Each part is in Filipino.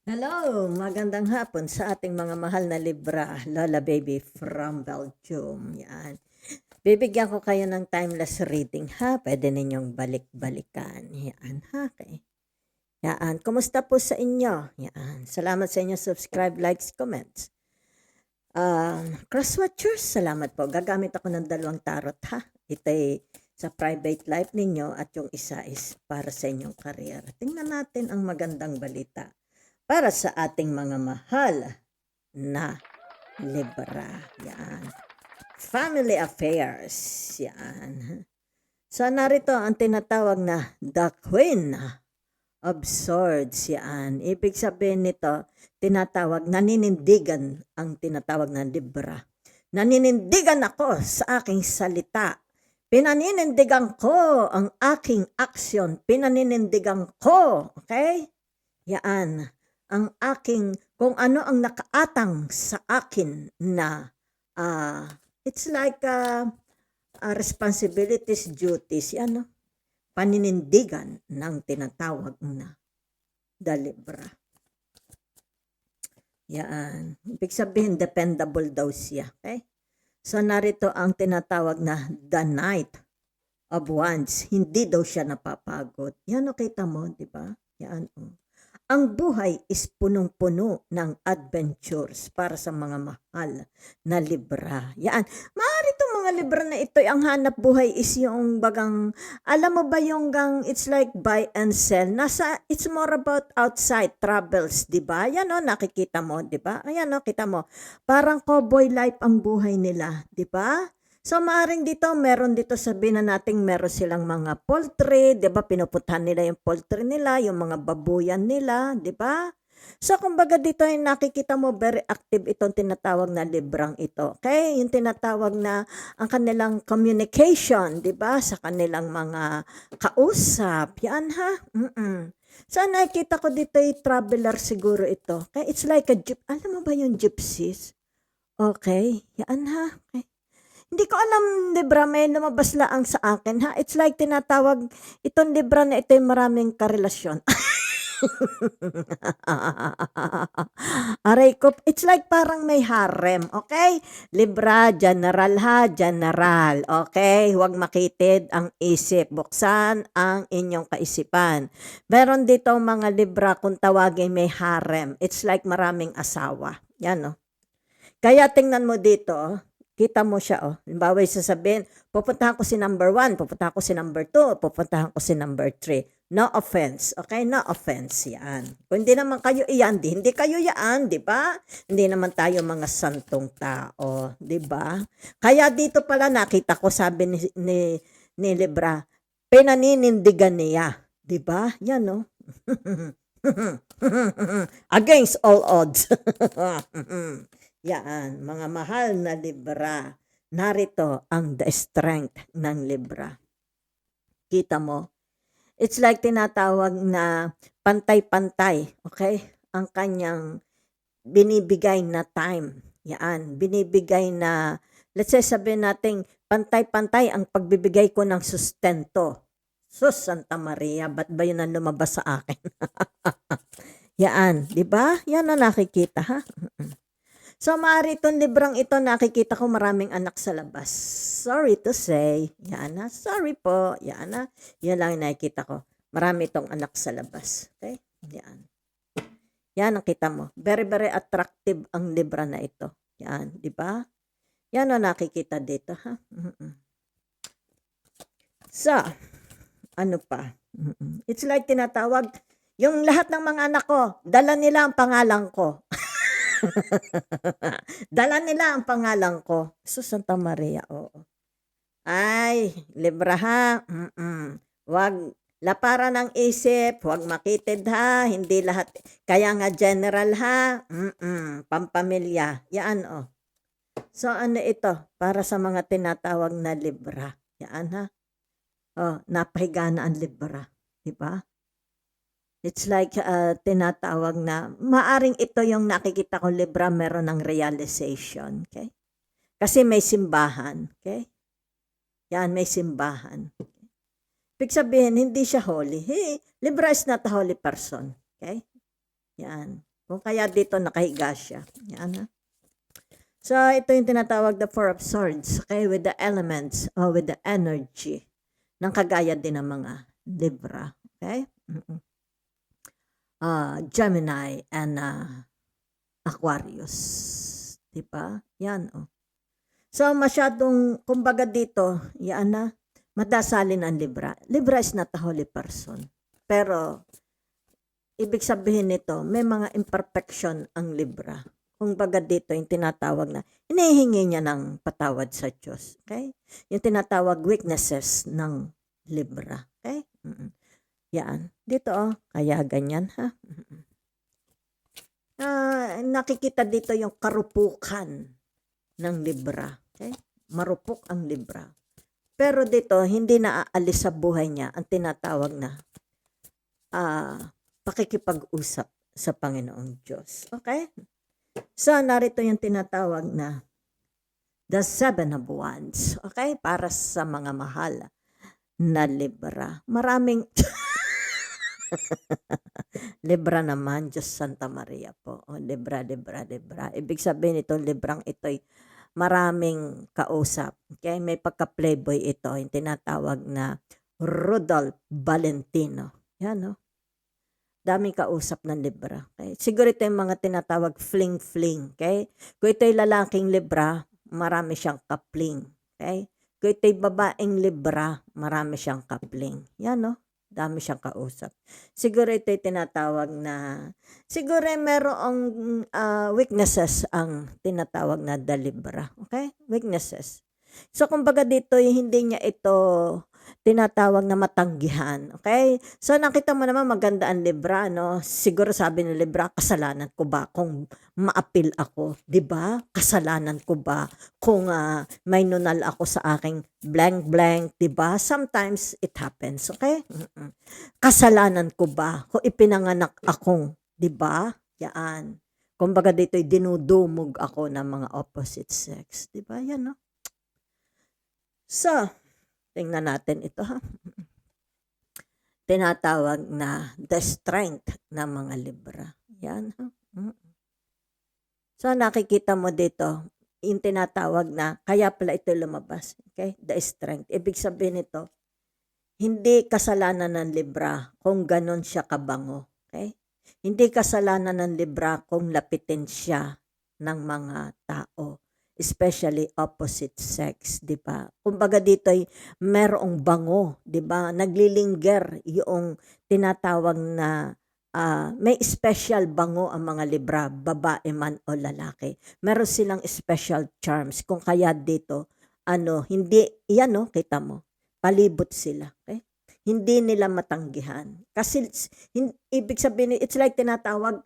Hello, magandang hapon sa ating mga mahal na libra, Lola Baby from Belgium. Yan. Bibigyan ko kayo ng timeless reading ha. Pwede ninyong balik-balikan. Yan ha. Okay. Yan. Kumusta po sa inyo? Yan. Salamat sa inyo. Subscribe, likes, comments. Crosswatchers, salamat po. Gagamit ako ng dalawang tarot ha. Ito ay sa private life ninyo at yung isa is para sa inyong career. Tingnan natin ang magandang balita para sa ating mga mahal na Libra. Yan. Family affairs. Yan. So, narito ang tinatawag na The Queen of Swords. Yan. Ibig sabihin nito, tinatawag, naninindigan ang tinatawag na Libra. Naninindigan ako sa aking salita. Pinaninindigan ko ang aking action. Pinaninindigan ko. Okay? Yan ang aking, kung ano ang nakaatang sa akin na it's like responsibilities, duties, yan, paninindigan ng tinatawag na Libra. Yan. Ibig sabihin, dependable daw siya. Okay? So, narito ang tinatawag na The Knight of Wands. Hindi daw siya napapagod. Yan, kita mo, di ba? Yan, Ang buhay is punong-puno ng adventures para sa mga mahal na Libra. Yan. Maaari itong mga Libra na ito, ang hanap buhay is yung bagang, alam mo ba yung it's like buy and sell. It's more about outside travels, di ba? Yan nakikita mo, di ba? Ayan kita mo. Parang cowboy life ang buhay nila, di ba? So, maaring dito, meron dito sabihin na natin meron silang mga poultry, di ba? Pinupuntahan nila yung poultry nila, yung mga babuyan nila, di ba? So, kumbaga dito yung nakikita mo, very active itong tinatawag na librang ito. Okay? Yung tinatawag na ang kanilang communication, di ba? Sa kanilang mga kausap. Yan ha? So, nakikita ko dito yung traveler siguro ito. Okay? It's like a alam mo ba yung gypsies? Okay? Yan ha? Okay. Hindi ko alam, Libra, may lumabas laang sa akin, ha? It's like tinatawag, itong Libra na ito yung maraming karelasyon. Aray ko, it's like parang may harem, okay? Libra, general ha, general, okay? Huwag makitid ang isip, buksan ang inyong kaisipan. Meron dito mga Libra, kung tawagin may harem, it's like maraming asawa. Yan, Kaya tingnan mo dito, kita mo siya, Halimbawa, sasabihin, pupuntahan ko si number 1, pupuntahan ko si number 2, pupuntahan ko si number 3. No offense, okay? No offense, yan. Kung hindi naman kayo iyan, hindi kayo yan, di ba? Hindi naman tayo mga santong tao, di ba? Kaya dito pala nakita ko, sabi ni Libra, pinaninindigan niya, di ba? Yan, Against all odds. Yan, mga mahal na Libra. Narito ang the strength ng Libra. Kita mo? It's like tinatawag na pantay-pantay, okay? Ang kanyang binibigay na time. Yan, binibigay na, let's say sabihin natin, pantay-pantay ang pagbibigay ko ng sustento. Sus, Santa Maria, ba't ba yun ang lumabas sa akin? Yan, di ba? Yan ang nakikita, ha? So, maaari itong librang ito, nakikita ko maraming anak sa labas. Sorry to say. Yan na. Sorry po. Yan na. Yan lang yung nakikita ko. Marami itong anak sa labas. Okay? Yan. Yan ang kita mo. Very, very attractive ang libra na ito. Yan. Di ba? Yan ang nakikita dito, ha? So, ano pa? It's like tinatawag, yung lahat ng mga anak ko, dala nila ang pangalan ko. Dala nila ang pangalan ko. Santa Maria, oo. Ay, Libra ha. Wag laparan ng isip, wag makitid ha. Hindi lahat. Kaya nga general ha. Pampamilya. Yan So ano ito? Para sa mga tinatawag na Libra. Yan ha. Napahiga na ang Libra. Diba? It's like tinatawag na, maaring ito yung nakikita ko Libra, meron ng realization. Okay? Kasi may simbahan. Okay? Yan, may simbahan. Okay? Ibig sabihin, hindi siya holy. Hey, Libra is not a holy person. Okay? Yan. Kung kaya dito nakahiga siya. Yan ha. So, ito yung tinatawag the Four of Swords. Okay, with the elements or with the energy ng kagaya din ng mga Libra. Okay? Gemini and Aquarius. Diba? Yan, oh. So, masyadong, kumbaga dito, yan na, madasalin ang Libra. Libra is not a holy person. Pero, ibig sabihin nito, may mga imperfection ang Libra. Kumbaga dito, yung tinatawag na, hinihingi niya ng patawad sa Diyos. Okay? Yung tinatawag weaknesses ng Libra. Okay? Yan. Dito, oh, kaya ganyan, ha? Nakikita dito yung karupukan ng Libra. Okay? Marupok ang Libra. Pero dito, hindi na aalis sa buhay niya ang tinatawag na pakikipag-usap sa Panginoong Diyos. Okay? So, narito yung tinatawag na the Seven of Wands. Okay? Para sa mga mahal na Libra. Maraming Libra naman, Diyos Santa Maria po. O, Libra. Ibig sabihin itong Librang ito'y maraming kausap. Okay? May pagka-playboy ito. Yung tinatawag na Rudolph Valentino. Yan, no? Daming kausap ng Libra. Okay? Siguro ito yung mga tinatawag fling-fling. Okay? Kung ito'y lalaking Libra, marami siyang kapling. Okay? Kung ito'y babaeng Libra, marami siyang kapling. Yan, no? Dami siyang kausap. Siguro ito'y tinatawag na, siguro merong weaknesses ang tinatawag na the Libra. Okay? Weaknesses. So, kumbaga dito, hindi niya ito tinatawag na matanggihan. Okay? So, nakita mo naman maganda ang Libra, no? Siguro sabi ng Libra, kasalanan ko ba kung maapil ako? Diba? Kasalanan ko ba kung may nunal ako sa aking blank, diba? Sometimes it happens, okay? Kasalanan ko ba kung ipinanganak akong, diba? Yan. Kumbaga dito'y dinudumog ako ng mga opposite sex. Diba? Yan, no? So, tingnan natin ito, ha? Tinatawag na the strength ng mga Libra. Yan, ha? So, nakikita mo dito, yung tinatawag na, kaya pala ito lumabas. Okay? The strength. Ibig sabihin nito, hindi kasalanan ng Libra kung ganon siya kabango. Okay? Hindi kasalanan ng Libra kung lapitin siya ng mga tao. Especially opposite sex, di ba? Kumbaga dito ay merong bango, di ba? Naglilinger yung tinatawag na may special bango ang mga Libra, babae man o lalaki. Meron silang special charms. Kung kaya dito, hindi, yan no, kita mo, palibot sila. Okay? Hindi nila matanggihan. Kasi, ibig sabihin, it's like tinatawag,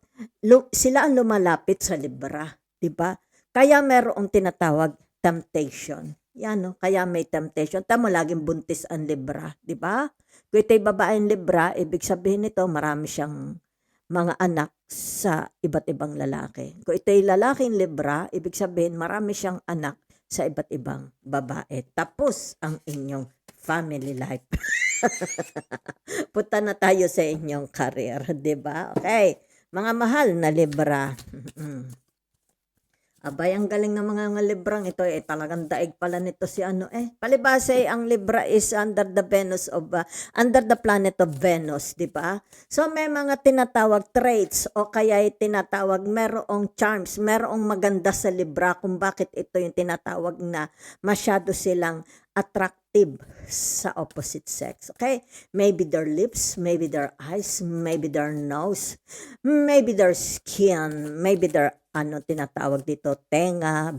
sila ang lumalapit sa Libra, di ba? Kaya merong tinatawag temptation. Yan, no? Kaya may temptation. Tamo, laging buntis ang Libra, di ba? Kung ito'y babaeng Libra, ibig sabihin nito, marami siyang mga anak sa iba't ibang lalaki. Kung ito'y lalaking Libra, ibig sabihin, marami siyang anak sa iba't ibang babae. Tapos ang inyong family life. Punta na tayo sa inyong career, di ba? Okay. Mga mahal na Libra. Abay, ang galing ng mga Librang ito talagang daig pala nito si palibase ang Libra is under the planet of Venus, di ba? So may mga tinatawag traits o kaya tinatawag merong charms, merong maganda sa Libra kung bakit ito yung tinatawag na masyado silang attractive sa opposite sex. Okay? Maybe their lips, maybe their eyes, maybe their nose, maybe their skin, maybe their tinatawag dito, tenga,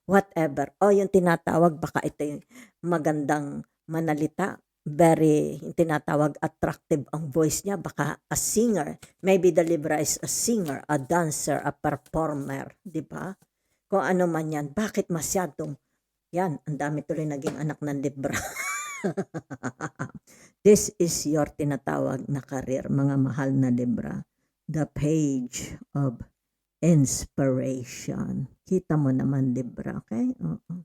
whatever. O yung tinatawag, baka ito yung magandang manalita. Very, yung tinatawag, attractive ang voice niya. Baka a singer. Maybe the Libra is a singer, a dancer, a performer. Diba? Kung ano man yan. Bakit masyadong, yan, ang dami tuloy naging anak ng Libra. This is your tinatawag na career, mga mahal na Libra. The page of inspiration. Kita mo naman, Libra, okay? Oo.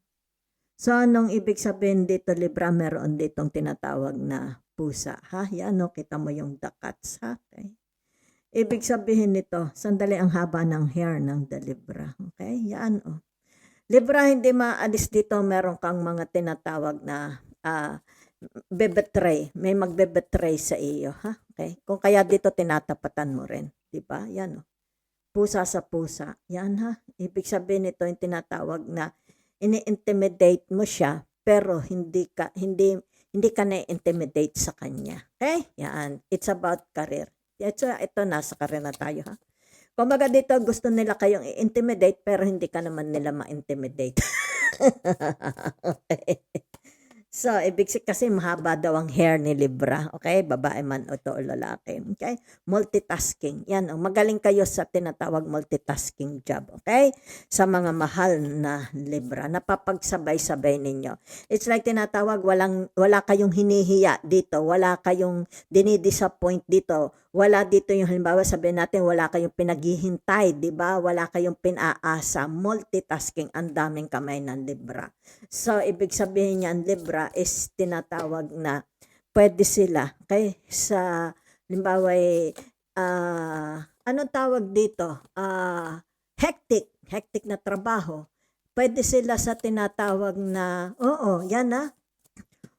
So, anong ibig sabihin dito, Libra? Meron ditong tinatawag na pusa, ha? Yan, no? Kita mo yung the cats, ha? Okay? Ibig sabihin nito, sandali ang haba ng hair ng the Libra. Okay? Yan, oh. Libra, hindi maalis dito. Meron kang mga tinatawag na bebetray. May magbebetray sa iyo, ha? Okay? Kung kaya dito tinatapatan mo rin. Diba? Yan, oh. Pusa sa pusa. Yan, ha? Ibig sabihin nito yung tinatawag na ini-intimidate mo siya, pero hindi ka na-intimidate sa kanya. Okay? Yan. It's about career. Ito nasa career na tayo, ha? Kumbaga dito gusto nila kayong i-intimidate pero hindi ka naman nila ma-intimidate. Okay. So, kasi mahaba daw ang hair ni Libra. Okay? Babae man o to o lalaki. Okay? Multitasking. Yan. Magaling kayo sa tinatawag multitasking job. Okay? Sa mga mahal na Libra. Napapagsabay-sabay ninyo. It's like tinatawag, wala kayong hinihiya dito. Wala kayong dinidisappoint dito. Wala dito yung halimbawa sabihin natin wala kayong pinaghihintay, di ba? Wala kayong pinaasa. Multitasking, ang daming kamay ng Libra. So, ibig sabihin niyan, Libra is tinatawag na pwede sila. Okay? Sa, halimbawa, anong tawag dito? Hectic na trabaho. Pwede sila sa tinatawag na, yan na.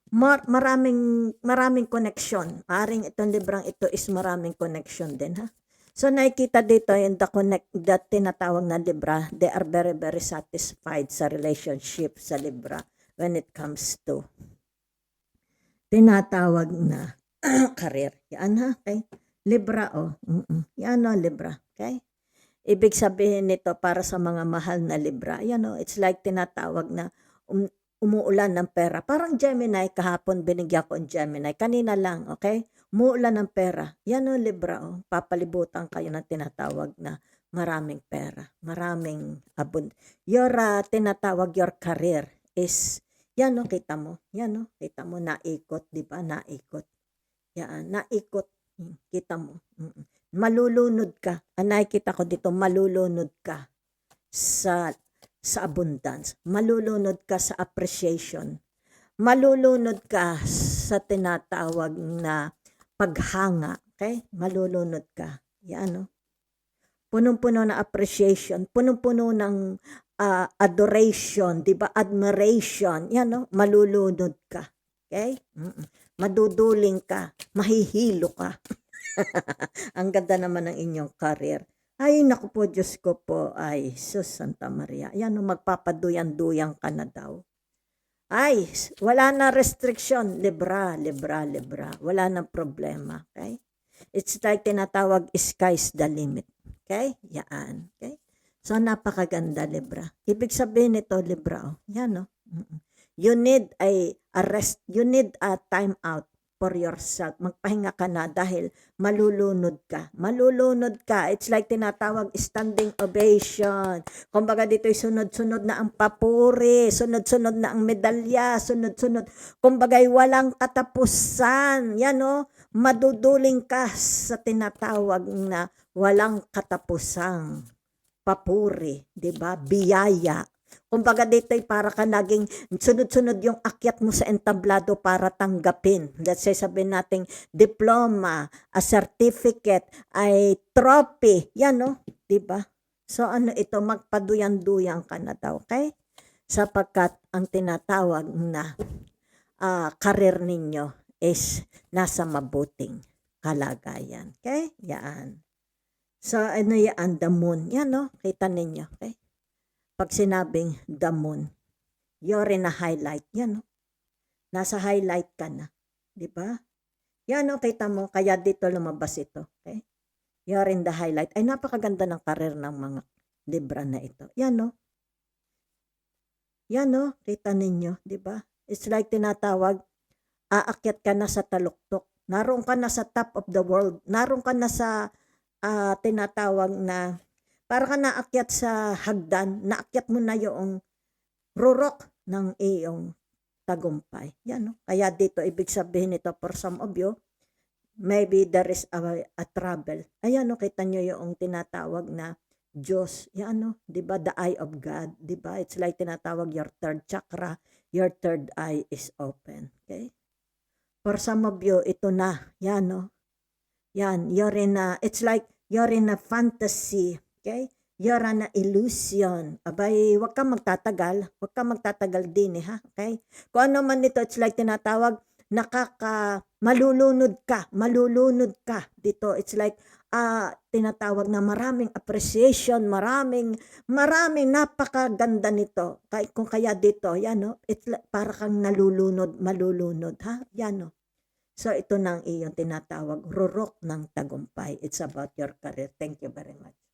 Maraming connection. Maring itong librang ito is maraming connection din, ha? So, nakikita dito yung the tinatawag na Libra, they are very, very satisfied sa relationship sa Libra when it comes to tinatawag na career. Yan, ha? Okay? Libra, Yan, Libra. Okay? Ibig sabihin nito para sa mga mahal na Libra. Yan, it's like tinatawag na umuulan ng pera. Parang Gemini, kahapon binigyan ko ang Gemini. Kanina lang, okay? Umuulan ng pera. Yan Libra, papalibutan kayo ng tinatawag na maraming pera. Maraming your tinatawag, your career is, yan kita mo. Yan kita mo, naikot, di ba? Naikot. Yan, naikot. Kita mo. Malulunod ka. Nakikita ko dito, malulunod ka sa abundance. Malulunod ka sa appreciation. Malulunod ka sa tinatawag na paghanga. Okay? Malulunod ka. Yan, punong-puno na appreciation. Punong-puno ng adoration. Diba? Admiration. Yan, malulunod ka. Okay? Maduduling ka. Mahihilo ka. Ang ganda naman ng inyong career. Ay, naku po, Diyos ko po, ay, sus, Santa Maria. Yan, magpapaduyan-duyang ka na daw. Ay, wala na restriction. Libra. Wala na problema. Okay? It's like tinatawag, sky's the limit. Okay? Yan. Okay? So, napakaganda, Libra. Ibig sabihin nito, Libra, yan, You need a rest. You need a time out for yourself. Magpahinga ka na dahil malulunod ka. Malulunod ka. It's like tinatawag standing ovation. Kumbaga dito sunod-sunod na ang papuri, sunod-sunod na ang medalya, sunod-sunod. Kumbaga walang katapusan. Yan maduduling ka sa tinatawag na walang katapusang papuri, 'di ba? Biyaya. Kumbaga dito ay para ka naging sunod-sunod yung akyat mo sa entablado para tanggapin. Let's say sabihin natin diploma, a certificate, ay trophy. Yan diba? So ito, magpaduyan-duyan ka na daw, okay? Sapagkat ang tinatawag na career ninyo is nasa mabuting kalagayan. Okay? Yan. So yan, the moon. Yan kita ninyo, okay? Pag sinabing the moon, you're in a highlight. Yan nasa highlight ka na. Diba? Yan kita mo, kaya dito lumabas ito. Okay? You're in the highlight. Ay, napakaganda ng karir ng mga Libra na ito. Yan Yan kita ninyo. Diba? It's like tinatawag, aakyat ka na sa taluktok. Naroon ka na sa top of the world. Naroon ka na sa tinatawag na para ka naakyat sa hagdan, naakyat mo na yung rurok ng iyong tagumpay. Yan Kaya dito, ibig sabihin nito for some of you, maybe there is a trouble. Ayan kita nyo yung tinatawag na Diyos. Yan diba? The eye of God. Diba? It's like tinatawag your third chakra, your third eye is open. Okay? For some of you, ito na. Yan Yan, you're in it's like You're in a fantasy. Okay? You're an illusion. Abay, wag kang magtatagal. Wag kang magtatagal din ha. Okay? Kung ano man ito, it's like tinatawag, malulunod ka. Malulunod ka dito. It's like, tinatawag na maraming appreciation, maraming napakaganda nito. Kung kaya dito, yan no, it's like, para kang malulunod ha. Yan no. So ito nang iyong tinatawag, rurok ng tagumpay. It's about your career. Thank you very much.